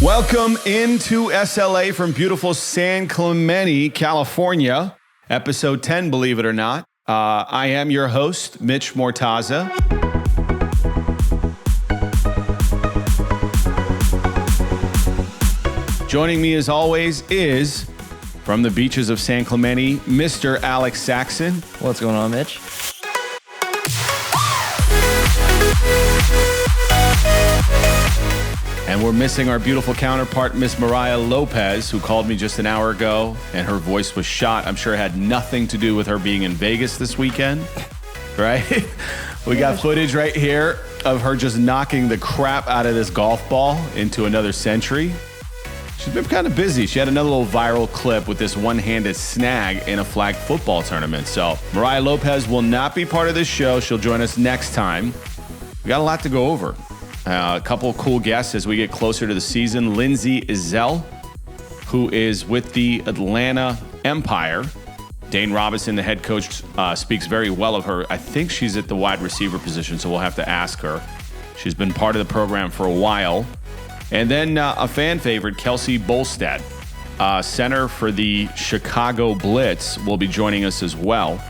Welcome into SLA from beautiful San Clemente, California. Episode 10, believe it or not. I am your host, Mitch Mortaza. Joining me as always is, from the beaches of San Clemente, Mr. Alex Saxon. What's going on, Mitch? And we're missing our beautiful counterpart, Miss Miriah Lopez, who called me just an hour ago, and her voice was shot. I'm sure it had nothing to do with her being in Vegas this weekend, right? We got footage right here of her just knocking the crap out of this golf ball into another century. She's been kind of busy. She had another little viral clip with this one-handed snag in a flag football tournament. So Miriah Lopez will not be part of this show. She'll join us next time. We got a lot to go over. A couple of cool guests as we get closer to the season. Lindsey Ezell, who is with the Atlanta Empire. Dane Robinson, the head coach, speaks very well of her. I think she's at the wide receiver position, so we'll have to ask her. She's been part of the program for a while. And then a fan favorite, Kelsey Bolstadt, center for the Chicago Bliss, will be joining us as well.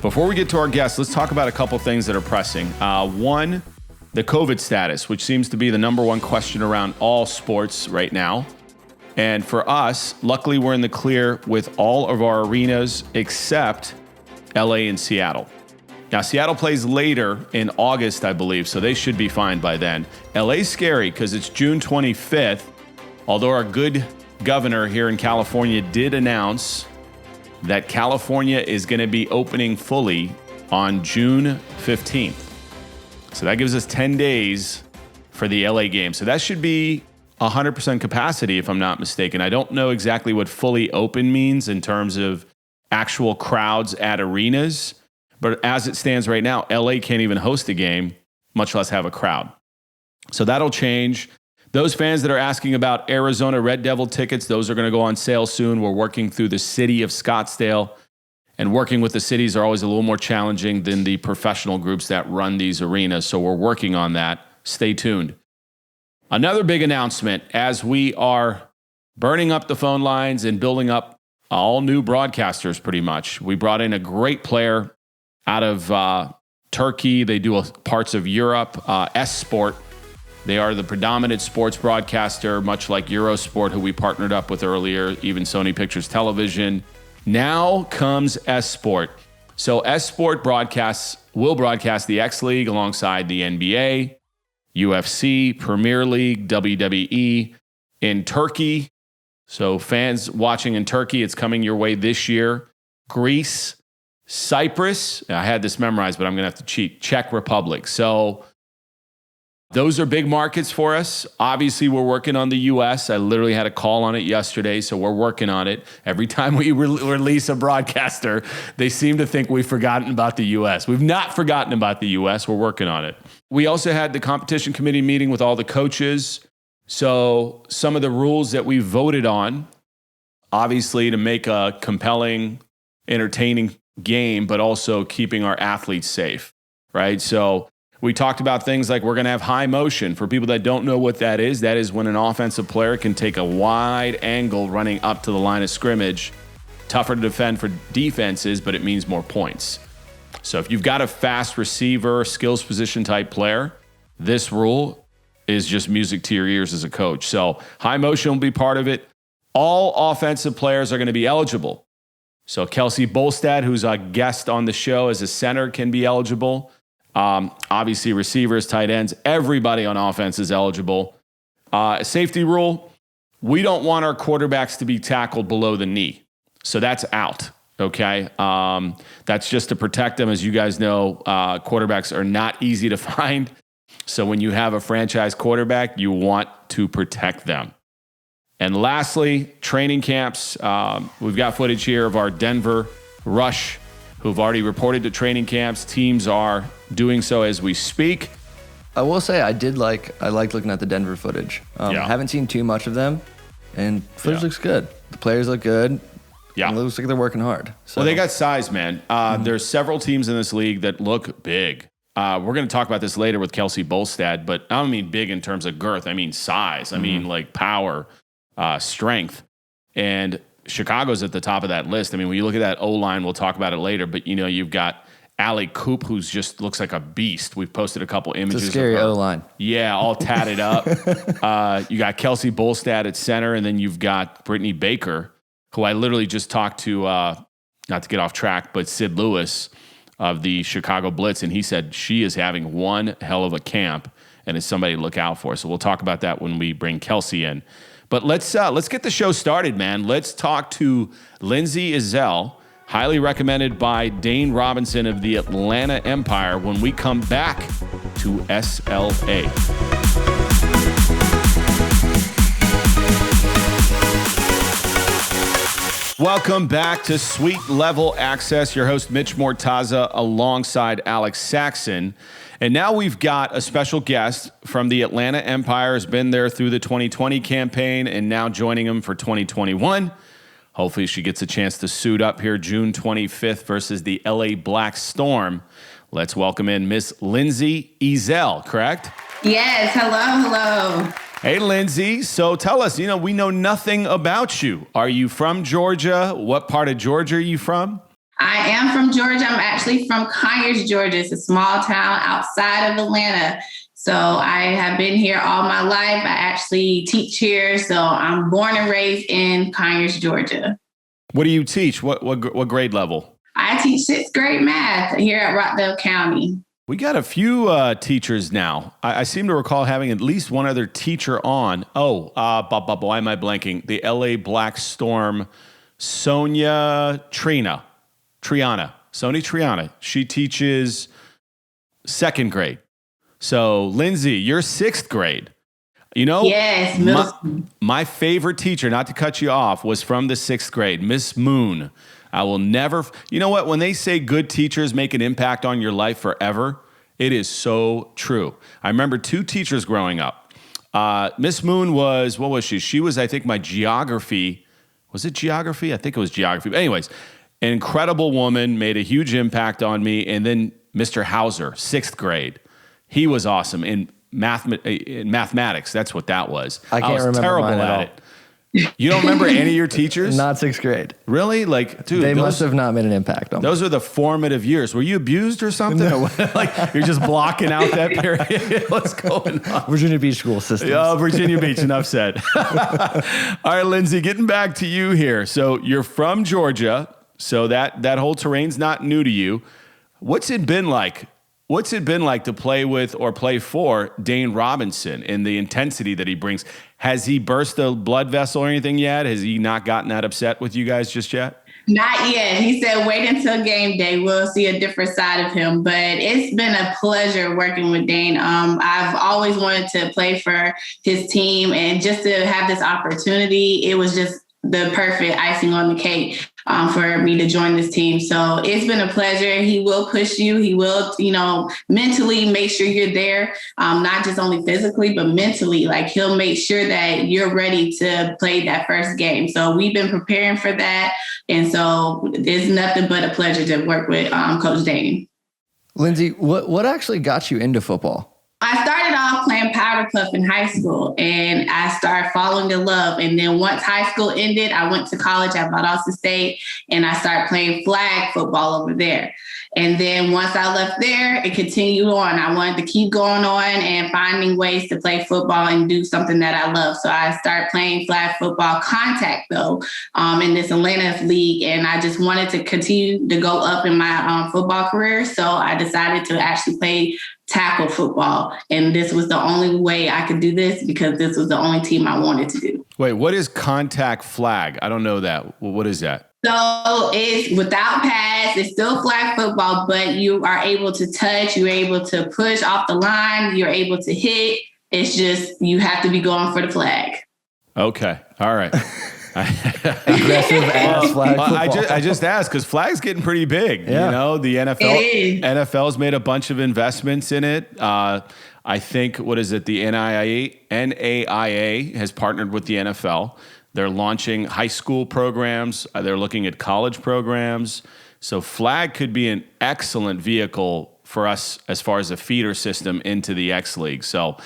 Before we get to our guests, let's talk about a couple things that are pressing. One, the COVID status, which seems to be the number one question around all sports right now. And for us, luckily we're in the clear with all of our arenas except LA and Seattle. Now, Seattle plays later in August, I believe, so they should be fine by then. LA's scary because it's June 25th, although our good governor here in California did announce that California is going to be opening fully on June 15th. So that gives us 10 days for the LA game. So that should be 100% capacity, if I'm not mistaken. I don't know exactly what fully open means in terms of actual crowds at arenas. But as it stands right now, LA can't even host a game, much less have a crowd. So that'll change. Those fans that are asking about Arizona Red Devil tickets, those are going to go on sale soon. We're working through the city of Scottsdale. And working with the cities are always a little more challenging than the professional groups that run these arenas. So we're working on that. Stay tuned. Another big announcement as we are burning up the phone lines and building up all new broadcasters pretty much. We brought in a great player out of Turkey. They do parts of Europe, S-Sport. They are the predominant sports broadcaster, much like Eurosport, who we partnered up with earlier, even Sony Pictures Television. Now comes S-Sport. So S-Sport will broadcast the XLeague alongside the NBA, UFC, Premier League, WWE in Turkey. So fans watching in Turkey, it's coming your way this year. Greece, Cyprus, I had this memorized, but I'm going to have to cheat. Czech Republic. So those are big markets for us. Obviously, we're working on the U.S. I literally had a call on it yesterday, so we're working on it. Every time we release a broadcaster, they seem to think we've forgotten about the U.S. We've not forgotten about the U.S. We're working on it. We also had the competition committee meeting with all the coaches. So some of the rules that we voted on, obviously to make a compelling, entertaining game, but also keeping our athletes safe, right? So we talked about things like we're going to have high motion. For people that don't know what that is when an offensive player can take a wide angle running up to the line of scrimmage. Tougher to defend for defenses, but it means more points. So if you've got a fast receiver, skills position type player, this rule is just music to your ears as a coach. So high motion will be part of it. All offensive players are going to be eligible. So Kelsey Bolstadt, who's a guest on the show as a center, can be eligible. Obviously, receivers, tight ends, everybody on offense is eligible. Safety rule, we don't want our quarterbacks to be tackled below the knee. So that's out, okay? That's just to protect them. As you guys know, quarterbacks are not easy to find. So when you have a franchise quarterback, you want to protect them. And lastly, training camps. We've got footage here of our Denver Rush, who've already reported to training camps. Teams are doing so as we speak. I will say I liked looking at the Denver footage. Haven't seen too much of them, and footage looks good. The players look good. Yeah, it looks like they're working hard. So. Well, they got size, man. There's several teams in this league that look big. We're going to talk about this later with Kelsey Bolstadt, but I don't mean big in terms of girth. I mean size. I mean like power, strength. And Chicago's at the top of that list. I mean, when you look at that O-line, we'll talk about it later, but you've got Allie Coop, who's just looks like a beast. We've posted a couple images. It's a scary O-line. Yeah, all tatted up. You got Kelsey Bolstadt at center, and then you've got Brittany Baker, who I literally just talked to, not to get off track, but Sid Lewis of the Chicago Blitz, and he said she is having one hell of a camp and is somebody to look out for. So we'll talk about that when we bring Kelsey in. But let's get the show started, man. Let's talk to Lindsey Ezell, highly recommended by Dane Robinson of the Atlanta Empire, when we come back to SLA. Welcome back to Suite Level Access. Your host, Mitch Mortaza, alongside Alex Saxon. And now we've got a special guest from the Atlanta Empire, has been there through the 2020 campaign and now joining them for 2021. Hopefully she gets a chance to suit up here June 25th versus the LA Black Storm. Let's welcome in Miss Lindsey Ezell, correct? Yes, hello. Hey, Lindsey. So tell us, we know nothing about you. Are you from Georgia? What part of Georgia are you from? I am from Georgia. I'm actually from Conyers, Georgia. It's a small town outside of Atlanta. So I have been here all my life. I actually teach here. So I'm born and raised in Conyers, Georgia. What do you teach? What grade level? I teach 6th grade math here at Rockdale County. We got a few teachers now. I seem to recall having at least one other teacher on. Why am I blanking? The LA Black Storm, Sonia Triana. She teaches 2nd grade. So, Lindsey, you're 6th grade. Yes, my favorite teacher, not to cut you off, was from the 6th grade, Miss Moon. I will never, you know what? When they say good teachers make an impact on your life forever, it is so true. I remember 2 teachers growing up. Miss Moon was, what was she? She was, I think, my geography. Was it geography? I think it was geography. But anyways, an incredible woman, made a huge impact on me. And then Mr. Hauser, 6th grade. He was awesome in mathematics. That's what that was. I can't remember terrible mine at all. it. You don't remember any of your teachers? Not 6th grade. Really? Like, dude, they must have not made an impact on me. Those are the formative years. Were you abused or something? No. Like, you're just blocking out that period? What's going on? Virginia Beach school system. Oh, Virginia Beach, enough said. All right, Lindsey, getting back to you here. So you're from Georgia, so that whole terrain's not new to you. What's it been like? What's it been like to play with or play for Dane Robinson and the intensity that he brings? Has he burst a blood vessel or anything yet? Has he not gotten that upset with you guys just yet? Not yet. He said, wait until game day. We'll see a different side of him. But it's been a pleasure working with Dane. I've always wanted to play for his team, and just to have this opportunity, it was just the perfect icing on the cake for me to join this team. So it's been a pleasure. He will push you. He will, mentally make sure you're there, not just only physically, but mentally. Like, he'll make sure that you're ready to play that first game. So we've been preparing for that. And so it's nothing but a pleasure to work with Coach Dane. Lindsey, what actually got you into football? I started off playing powder puff in high school, and I started falling in love. And then once high school ended, I went to college at Valdosta State, and I started playing flag football over there. And then once I left there, it continued on. I wanted to keep going on and finding ways to play football and do something that I love. So I started playing flag football contact, though, in this Atlanta league. And I just wanted to continue to go up in my football career. So I decided to actually play tackle football. And this was the only way I could do this because this was the only team I wanted to do. Wait, what is contact flag? I don't know that. What is that? So it's without pads, it's still flag football, but you are able to touch, you're able to push off the line, you're able to hit. It's just, you have to be going for the flag. Okay. All right. Aggressive ass flag football. I just asked because flag's getting pretty big. Yeah. You know, the NFL's made a bunch of investments in it. I think, what is it? The NAIA has partnered with the NFL. They're launching high school programs. They're looking at college programs. So flag could be an excellent vehicle for us as far as a feeder system into the XLeague. So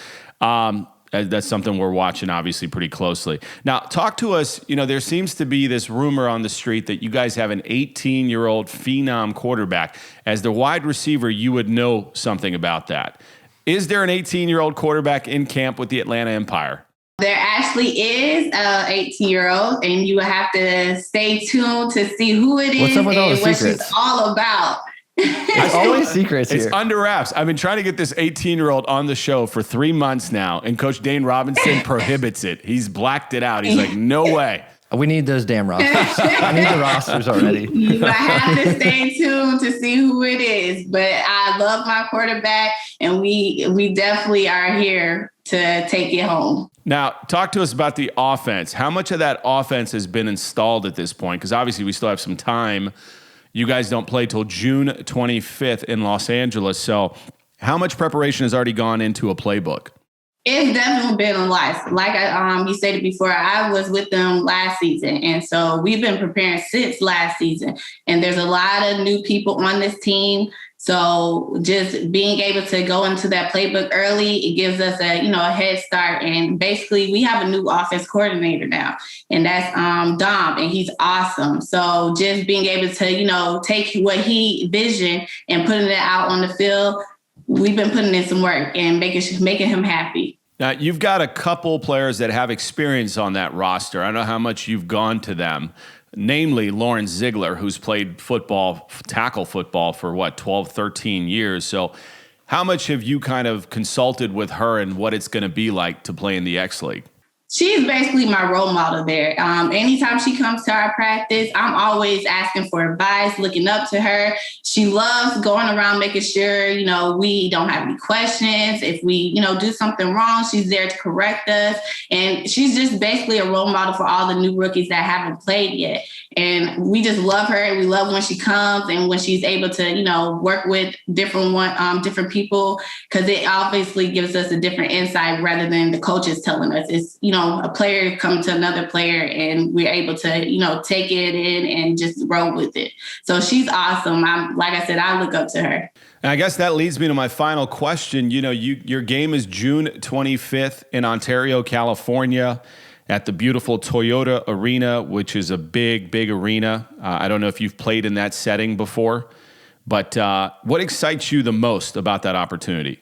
that's something we're watching, obviously, pretty closely. Now, talk to us. You know, there seems to be this rumor on the street that you guys have an 18-year-old phenom quarterback. As the wide receiver, you would know something about that. Is there an 18-year-old quarterback in camp with the Atlanta Empire? There actually is an 18-year-old, and you will have to stay tuned to see who it is and what she's all about. There's always secrets here. It's under wraps. I've been trying to get this 18-year-old on the show for 3 months now, and Coach Dane Robinson prohibits it. He's blacked it out. He's like, no way. We need those damn rosters. I need the rosters already. You have to stay tuned to see who it is. But I love my quarterback, and we definitely are here to take it home. Now, talk to us about the offense. How much of that offense has been installed at this point? Because obviously we still have some time. You guys don't play till June 25th in Los Angeles. So how much preparation has already gone into a playbook? It's definitely been a lot. Like you stated before, I was with them last season. And so we've been preparing since last season. And there's a lot of new people on this team. So just being able to go into that playbook early, it gives us a head start. And basically we have a new offense coordinator now, and that's Dom, and he's awesome. So just being able to, take what he visioned and putting it out on the field, we've been putting in some work and making him happy. Now, you've got a couple players that have experience on that roster. I don't know how much you've gone to them. Namely, Lauren Ziegler, who's played tackle football for 12, 13 years. So how much have you kind of consulted with her and what it's going to be like to play in the XLeague? She's basically my role model there. Anytime she comes to our practice, I'm always asking for advice, looking up to her. She loves going around making sure, we don't have any questions. If we, do something wrong, she's there to correct us. And she's just basically a role model for all the new rookies that haven't played yet. And we just love her. And we love when she comes and when she's able to, work with different people, because it obviously gives us a different insight rather than the coaches telling us. It's, a player coming to another player, and we're able to, take it in and just roll with it. So she's awesome. Like I said, I look up to her. And I guess that leads me to my final question. Your game is June 25th in Ontario, California, at the beautiful Toyota Arena, which is a big, big arena. I don't know if you've played in that setting before, but what excites you the most about that opportunity?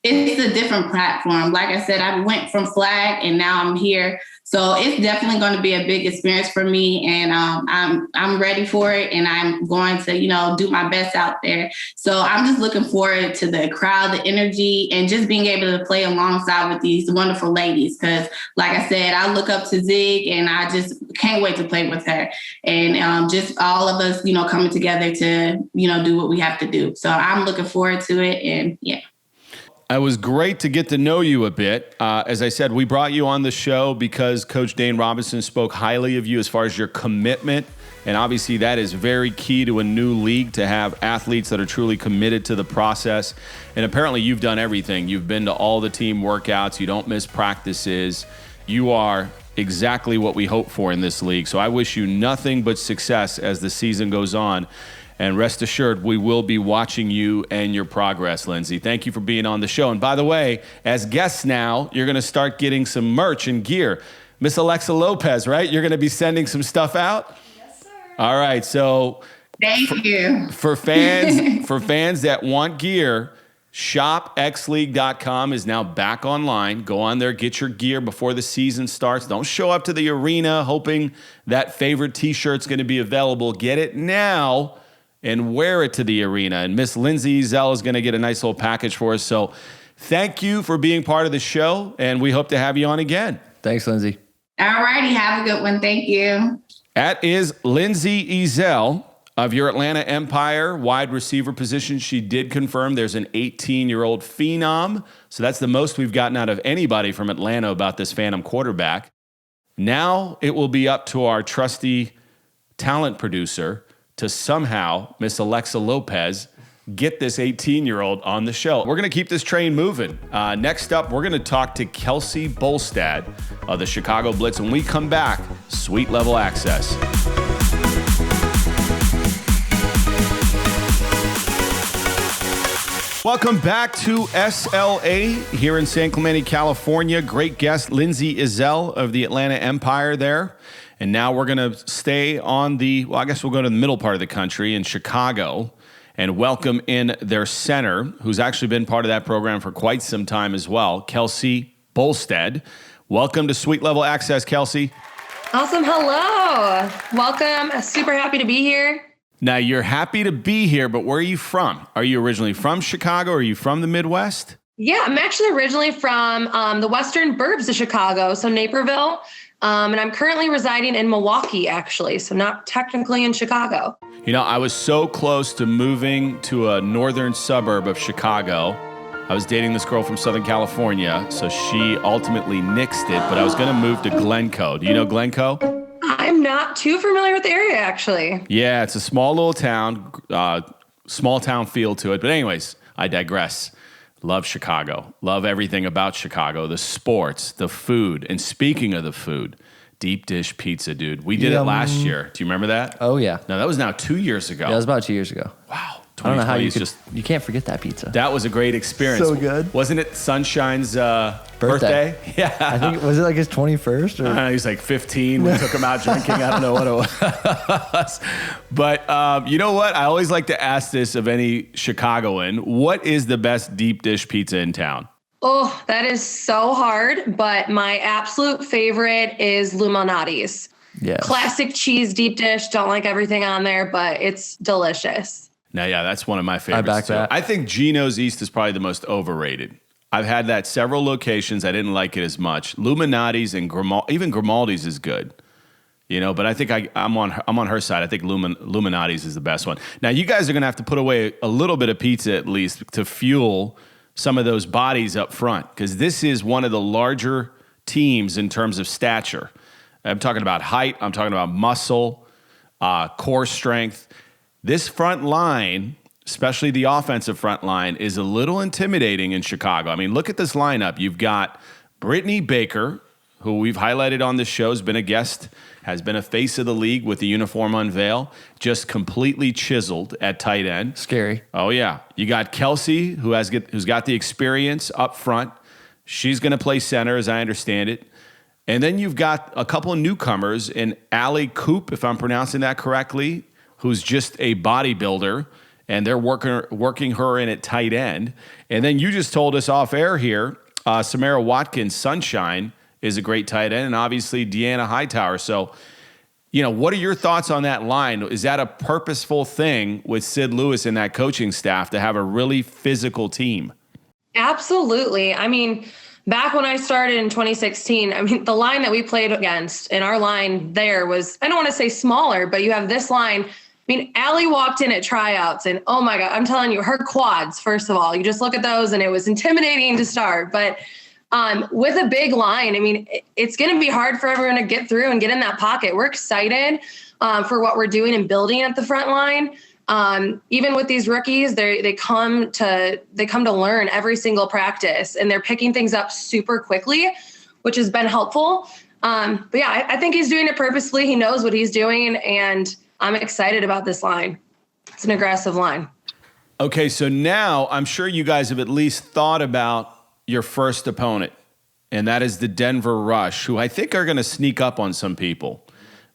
It's a different platform. Like I said, I went from flag and now I'm here. So it's definitely going to be a big experience for me, and I'm ready for it, and I'm going to, do my best out there. So I'm just looking forward to the crowd, the energy, and just being able to play alongside with these wonderful ladies. Because like I said, I look up to Zig, and I just can't wait to play with her, and just all of us, coming together to, do what we have to do. So I'm looking forward to it, and yeah. It was great to get to know you a bit. As I said, we brought you on the show because Coach Dane Robinson spoke highly of you as far as your commitment. And obviously that is very key to a new league, to have athletes that are truly committed to the process. And apparently you've done everything. You've been to all the team workouts. You don't miss practices. You are exactly what we hope for in this league. So I wish you nothing but success as the season goes on. And rest assured, we will be watching you and your progress, Lindsey. Thank you for being on the show. And by the way, as guests now, you're going to start getting some merch and gear. Miss Alexa Lopez, right? You're going to be sending some stuff out? Yes, sir. All right. So thank you. For fans that want gear, shopxleague.com is now back online. Go on there, get your gear before the season starts. Don't show up to the arena hoping that favorite T-shirt's going to be available. Get it now and wear it to the arena. And Miss Lindsey Ezell is going to get a nice little package for us. So thank you for being part of the show, and we hope to have you on again. Thanks, Lindsey. All righty. Have a good one. Thank you. That is Lindsey Ezell of your Atlanta Empire wide receiver position. She did confirm there's an 18-year-old phenom. So that's the most we've gotten out of anybody from Atlanta about this phantom quarterback. Now it will be up to our trusty talent producer to somehow, Miss Alexa Lopez, get this 18-year-old on the show. We're going to keep this train moving. Next up, we're going to talk to Kelsey Bolstadt of the Chicago Blitz. When we come back, Suite Level Access. Welcome back to SLA here in San Clemente, California. Great guest, Lindsey Ezell of the Atlanta Empire there. And now we're going to stay on I guess we'll go to the middle part of the country in Chicago and welcome in their center, who's actually been part of that program for quite some time as well, Kelsey Bolstadt. Welcome to Suite Level Access, Kelsey. Awesome. Hello. Welcome. Super happy to be here. Now, you're happy to be here, but where are you from? Are you originally from Chicago? Are you from the Midwest? Yeah, I'm actually originally from the western burbs of Chicago, so Naperville. And I'm currently residing in Milwaukee, actually, so not technically in Chicago. You know, I was so close to moving to a northern suburb of Chicago. I was dating this girl from Southern California, so she ultimately nixed it, but I was going to move to Glencoe. Do you know Glencoe? I'm not too familiar with the area, actually. Yeah, it's a small little town, small town feel to it. But anyways, I digress. Love Chicago. Love everything about Chicago, the sports, the food. And speaking of the food, deep dish pizza, dude. We did it last year. Do you remember that? Oh, yeah. No, that was now 2 years ago. Yeah, that was about 2 years ago. Wow. I don't know how you can't forget that pizza. That was a great experience. So good. Wasn't it Sunshine's birthday? Yeah. I think, was it like his 21st? Or? I don't know, he was like 15. We took him out drinking. I don't know what it was. But you know what? I always like to ask this of any Chicagoan. What is the best deep dish pizza in town? Oh, that is so hard. But my absolute favorite is Luminati's. Yeah. Classic cheese deep dish. Don't like everything on there, but it's delicious. Now, yeah, that's one of my favorites. I back that. I think Gino's East is probably the most overrated. I've had that several locations. I didn't like it as much. Luminati's and even Grimaldi's is good, you know. But I think I'm on her side. I think Luminati's is the best one. Now, you guys are gonna have to put away a little bit of pizza at least to fuel some of those bodies up front, because this is one of the larger teams in terms of stature. I'm talking about height. I'm talking about muscle, core strength. This front line, especially the offensive front line, is a little intimidating in Chicago. I mean, look at this lineup. You've got Brittany Baker, who we've highlighted on this show, has been a guest, has been a face of the league with the uniform unveil, just completely chiseled at tight end. Scary. Oh, yeah. You got Kelsey, who's got the experience up front. She's going to play center, as I understand it. And then you've got a couple of newcomers in Allie Coop, if I'm pronouncing that correctly, who's just a bodybuilder, and they're working her in at tight end. And then you just told us off air here, Samara Watkins Sunshine is a great tight end, and obviously Deanna Hightower. So, you know, what are your thoughts on that line? Is that a purposeful thing with Sid Lewis and that coaching staff to have a really physical team? Absolutely. I mean, back when I started in 2016, I mean, the line that we played against and our line there was, I don't want to say smaller, but you have this line. I mean, Allie walked in at tryouts and, oh my God, I'm telling you, her quads, first of all, you just look at those and it was intimidating to start. But with a big line, I mean, it's going to be hard for everyone to get through and get in that pocket. We're excited for what we're doing and building at the front line. Even with these rookies, they come to learn every single practice, and they're picking things up super quickly, which has been helpful. But yeah, I think he's doing it purposefully. He knows what he's doing, and I'm excited about this line. It's an aggressive line. Okay, so now I'm sure you guys have at least thought about your first opponent, and that is the Denver Rush, who I think are going to sneak up on some people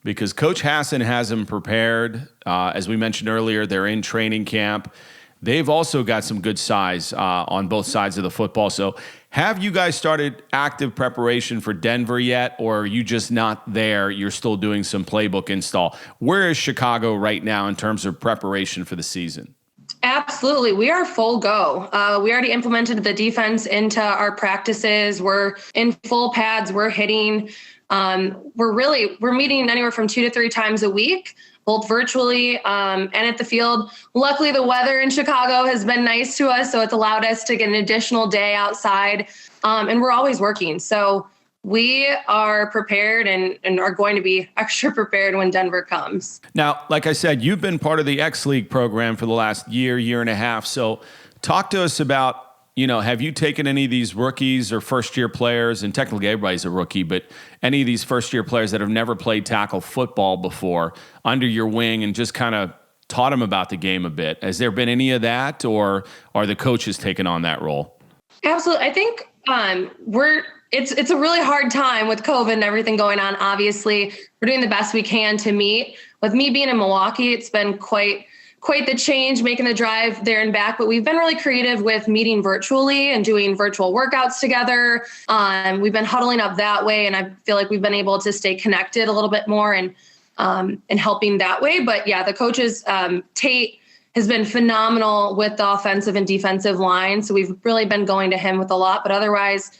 because Coach Hassan has them prepared. As we mentioned earlier, they're in training camp. They've also got some good size on both sides of the football. So have you guys started active preparation for Denver yet, or are you just not there? You're still doing some playbook install. Where is Chicago right now in terms of preparation for the season? Absolutely. We are full go. We already implemented the defense into our practices. We're in full pads. We're hitting. We're meeting anywhere from 2 to 3 times a week, both virtually and at the field. Luckily, the weather in Chicago has been nice to us, so it's allowed us to get an additional day outside, and we're always working. So we are prepared and are going to be extra prepared when Denver comes. Now, like I said, you've been part of the XLeague program for the last year and a half. So talk to us about, have you taken any of these rookies or first-year players, and technically everybody's a rookie, but any of these first-year players that have never played tackle football before under your wing and just kind of taught them about the game a bit? Has there been any of that, or are the coaches taking on that role? Absolutely. I think it's a really hard time with COVID and everything going on. Obviously, we're doing the best we can to meet. With me being in Milwaukee, it's been quite the change making the drive there and back, but we've been really creative with meeting virtually and doing virtual workouts together. We've been huddling up that way, and I feel like we've been able to stay connected a little bit more and helping that way. But yeah, the coaches, Tate has been phenomenal with the offensive and defensive line. So we've really been going to him with a lot, but otherwise,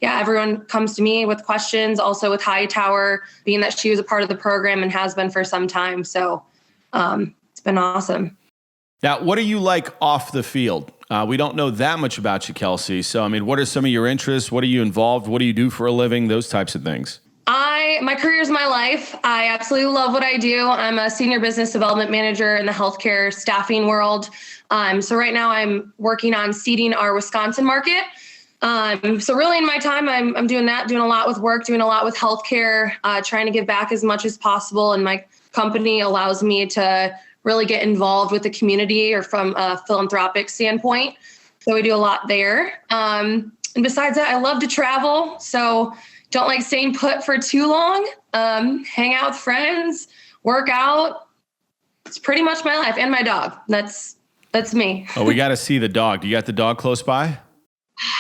yeah, everyone comes to me with questions, also with Hightower, being that she was a part of the program and has been for some time. So it's been awesome. Now, what are you like off the field? We don't know that much about you, Kelsey. So, what are some of your interests? What are you involved? What do you do for a living? Those types of things. My career is my life. I absolutely love what I do. I'm a senior business development manager in the healthcare staffing world. So right now I'm working on seeding our Wisconsin market. So really in my time, I'm doing that, doing a lot with work, doing a lot with healthcare, trying to give back as much as possible. And my company allows me to really get involved with the community or from a philanthropic standpoint. So we do a lot there. And besides that, I love to travel. So don't like staying put for too long, hang out with friends, work out. It's pretty much my life, and my dog. That's me. Oh, we got to see the dog. Do you got the dog close by?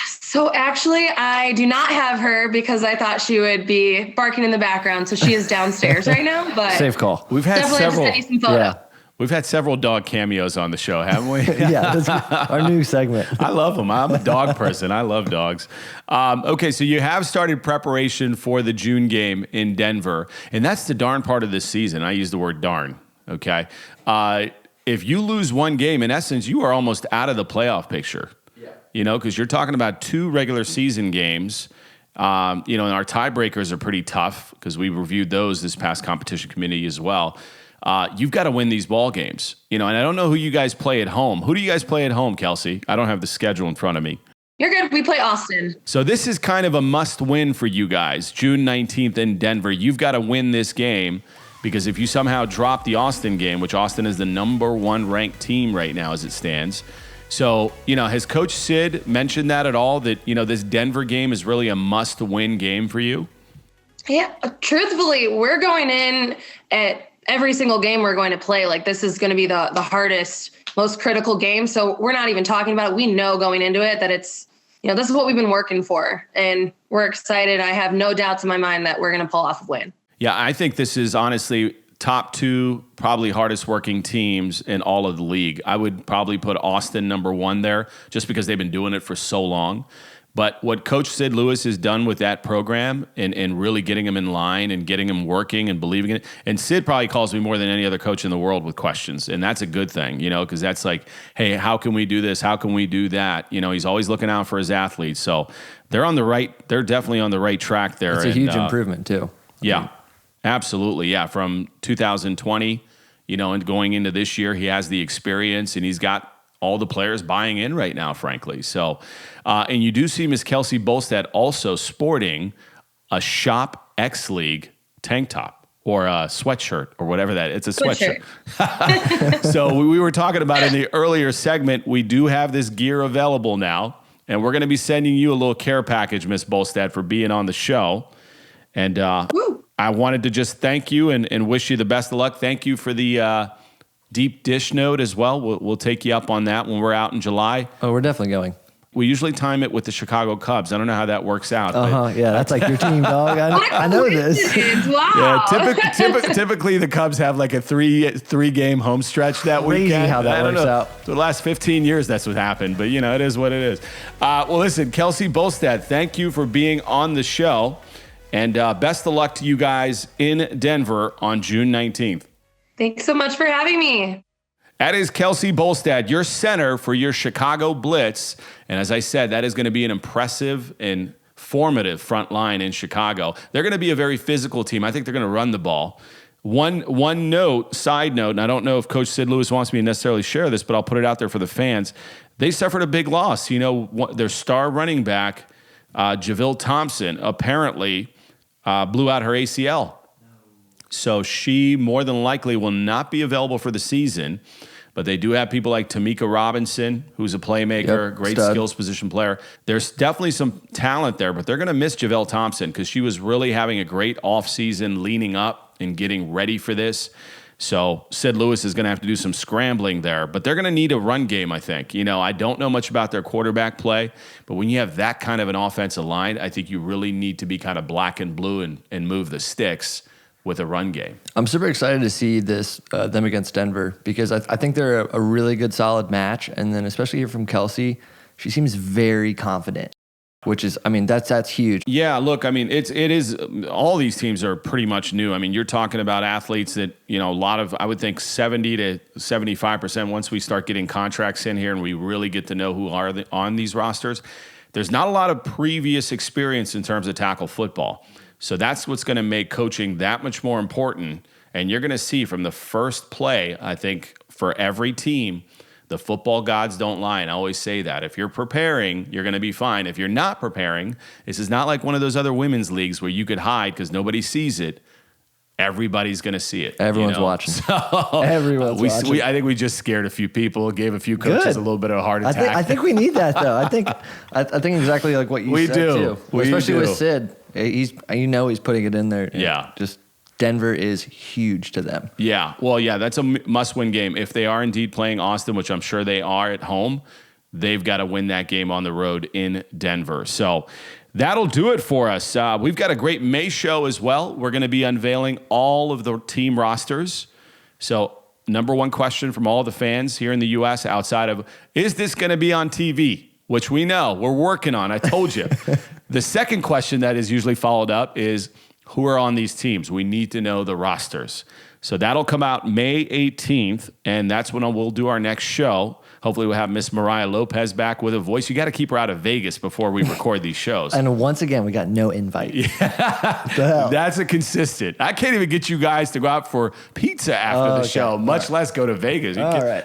So actually, I do not have her because I thought she would be barking in the background. So she is downstairs right now. But safe call. We've had several. Have to send you some photos. Yeah. We've had several dog cameos on the show, haven't we? Yeah, that's our new segment. I love them. I'm a dog person. I love dogs. Okay, so you have started preparation for the June game in Denver, and that's the darn part of this season. I use the word darn, okay? If you lose one game, in essence, you are almost out of the playoff picture, because you're talking about 2 regular season games. And our tiebreakers are pretty tough because we reviewed those this past competition committee as well. You've got to win these ball games, and I don't know who you guys play at home. Who do you guys play at home, Kelsey? I don't have the schedule in front of me. You're good. We play Austin. So this is kind of a must win for you guys. June 19th in Denver. You've got to win this game because if you somehow drop the Austin game, which Austin is the number 1 ranked team right now as it stands. So, has Coach Sid mentioned that at all, that, this Denver game is really a must win game for you? Yeah, truthfully, we're going in at every single game we're going to play. Like, this is going to be the hardest, most critical game. So we're not even talking about it. We know going into it that it's, this is what we've been working for. And we're excited. I have no doubts in my mind that we're going to pull off a win. Yeah, I think this is honestly top 2, probably hardest working teams in all of the league. I would probably put Austin number 1 there just because they've been doing it for so long. But what Coach Sid Lewis has done with that program and really getting them in line and getting them working and believing in it. And Sid probably calls me more than any other coach in the world with questions. And that's a good thing, because that's like, hey, how can we do this? How can we do that? He's always looking out for his athletes. So they're definitely on the right track there. It's a huge improvement too. Yeah, absolutely. Yeah. From 2020, and going into this year, he has the experience and he's got all the players buying in right now, frankly. So, and you do see Miss Kelsey Bolstadt also sporting a Shop XLeague tank top or a sweatshirt or whatever that. It's a sweatshirt. So we were talking about in the earlier segment, we do have this gear available now, and we're going to be sending you a little care package, Miss Bolstadt, for being on the show. And I wanted to just thank you and wish you the best of luck. Thank you for the deep dish note as well. We'll take you up on that when we're out in July. Oh, we're definitely going. We usually time it with the Chicago Cubs. I don't know how that works out. Yeah, that's like your team, dog. I know this. Wow. Yeah, typically the Cubs have like a three game home stretch that weekend. Crazy how that works out. For the last 15 years, that's what happened. But, it is what it is. Well, listen, Kelsey Bolstadt, thank you for being on the show. And best of luck to you guys in Denver on June 19th. Thanks so much for having me. That is Kelsey Bolstadt, your center for your Chicago Blitz. And as I said, that is going to be an impressive and formative front line in Chicago. They're going to be a very physical team. I think they're going to run the ball. One side note, and I don't know if Coach Sid Lewis wants me to necessarily share this, but I'll put it out there for the fans. They suffered a big loss. Their star running back, Javille Thompson, apparently blew out her ACL. So she more than likely will not be available for the season. But they do have people like Tamika Robinson, who's a playmaker, great skills position player. There's definitely some talent there, but they're going to miss Javelle Thompson because she was really having a great offseason leaning up and getting ready for this. So Sid Lewis is going to have to do some scrambling there, but they're going to need a run game, I think. I don't know much about their quarterback play, but when you have that kind of an offensive line, I think you really need to be kind of black and blue and move the sticks with a run game. I'm super excited to see them against Denver because I think they're a really good, solid match. And then especially here from Kelsey, she seems very confident, which is, that's huge. Yeah, look, it is, all these teams are pretty much new. You're talking about athletes that, a lot of, I would think 70 to 75% once we start getting contracts in here and we really get to know who are on these rosters, there's not a lot of previous experience in terms of tackle football. So that's what's going to make coaching that much more important. And you're going to see from the first play, I think, for every team, the football gods don't lie. And I always say that. If you're preparing, you're going to be fine. If you're not preparing, this is not like one of those other women's leagues where you could hide because nobody sees it. Everybody's going to see it. Everyone's watching. Everyone's watching. I think we just scared a few people, gave a few coaches a little bit of a heart attack. I think we need that, though. I think exactly like what you said, too. Especially with Sid. He's putting it in there. Yeah. Just Denver is huge to them. Yeah. Well, yeah, that's a must-win game. If they are indeed playing Austin, which I'm sure they are at home, they've got to win that game on the road in Denver. So that'll do it for us. We've got a great May show as well. We're going to be unveiling all of the team rosters. So number one question from all the fans here in the U.S. outside of, is this going to be on TV? Which we know. We're working on. I told you. The second question that is usually followed up is, who are on these teams? We need to know the rosters. So that'll come out May 18th, and that's when we'll do our next show. Hopefully we'll have Miss Miriah Lopez back with a voice. You got to keep her out of Vegas before we record these shows. And once again, we got no invite. Yeah. That's a consistent. I can't even get you guys to go out for pizza after the show, much less go to Vegas. All right.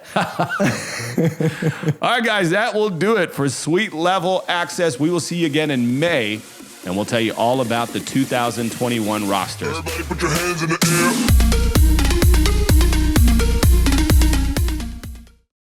All right, guys, that will do it for Suite Level Access. We will see you again in May, and we'll tell you all about the 2021 rosters. Everybody put your hands in the air.